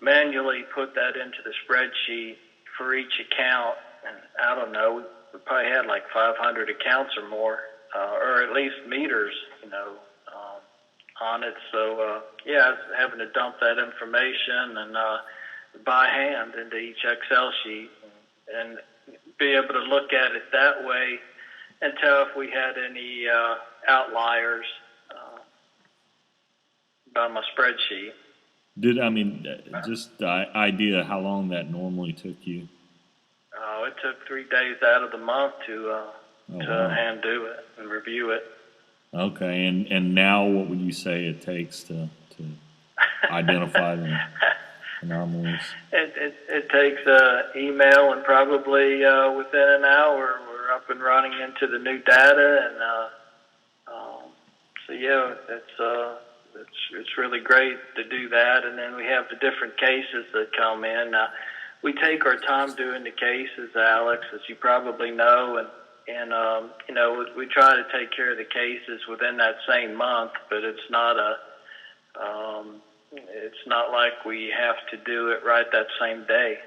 manually put that into the spreadsheet for each account. And I don't know, we probably had like 500 accounts or more, or at least meters, on it. So, I was having to dump that information and by hand into each Excel sheet and be able to look at it that way and tell if we had any outliers by my spreadsheet. Just the idea how long that normally took you? Oh, it took 3 days out of the month to hand do it and review it. Okay, and now what would you say it takes to identify the anomalies? It takes email, and probably within an hour we're up and running into the new data, and it's really great to do that. And then we have the different cases that come in. We take our time doing the cases, Alex, as you probably know, and we try to take care of the cases within that same month, but it's not like we have to do it right that same day.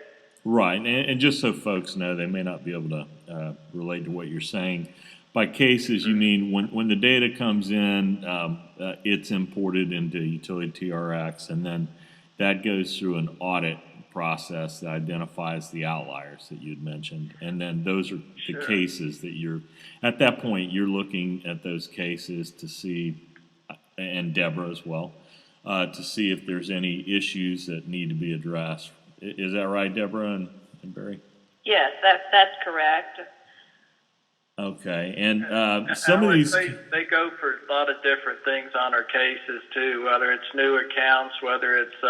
Right, and just so folks know, they may not be able to relate to what you're saying. By cases, you mean when the data comes in, it's imported into UtilityTRX, and then that goes through an audit process that identifies the outliers that you'd mentioned, and then those are the cases that at that point you're looking at those cases to see, and Deborah as well, to see if there's any issues that need to be addressed. Is that right, Deborah and Barry? Yes, that's correct. Okay, and some of these they go for a lot of different things on our cases too, whether it's new accounts, whether it's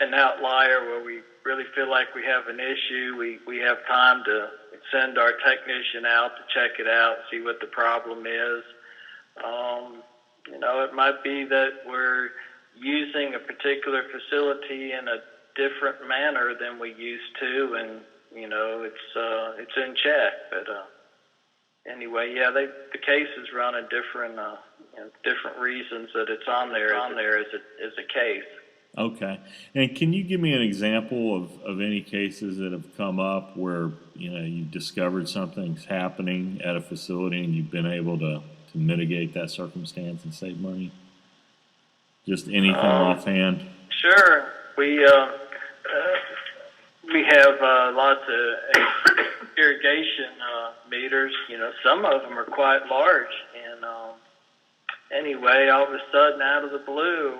an outlier where we really feel like we have an issue. We have time to send our technician out to check it out, see what the problem is. It might be that we're using a particular facility in a different manner than we used to, and it's in check. But anyway, the cases run in different reasons that it's on there as a case. Okay. And can you give me an example of any cases that have come up where, you've discovered something's happening at a facility and you've been able to mitigate that circumstance and save money? Just anything offhand? Sure. We have lots of irrigation meters. Some of them are quite large. And anyway, all of a sudden, out of the blue,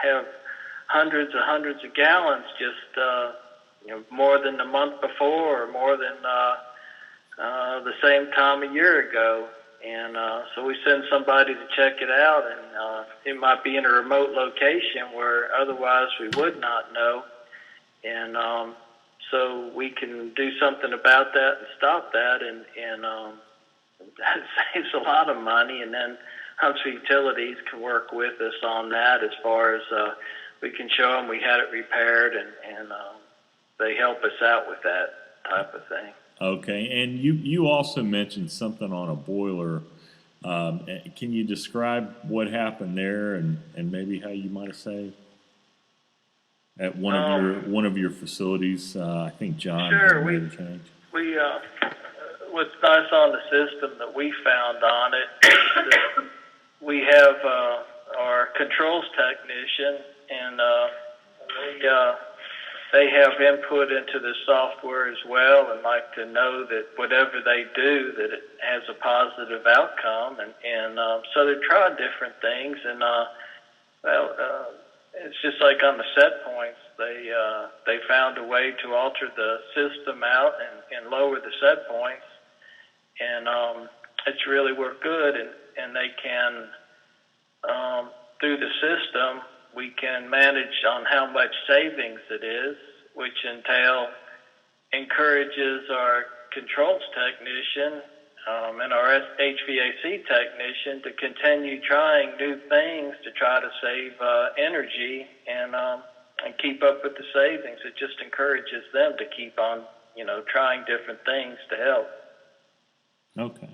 have hundreds of gallons just more than the month before, or more than the same time a year ago. And so we send somebody to check it out, and it might be in a remote location where otherwise we would not know. And so we can do something about that and stop that, and that saves a lot of money. And then Huntsville Utilities can work with us on that as far as we can show them we had it repaired, and they help us out with that type of thing. Okay, and you also mentioned something on a boiler. Can you describe what happened there and maybe how you might have saved at one of your facilities? I think John made a change. What's nice on the system that we found on it is that we have our controls technician, and they have input into the software as well, and like to know that whatever they do, that it has a positive outcome. And so they try different things, and it's just like on the set points, they found a way to alter the system out and lower the set points, and it's really worked good. And they can, through the system, we can manage on how much savings it is, which encourages our controls technician and our HVAC technician to continue trying new things to try to save energy and keep up with the savings. It just encourages them to keep on, trying different things to help. Okay.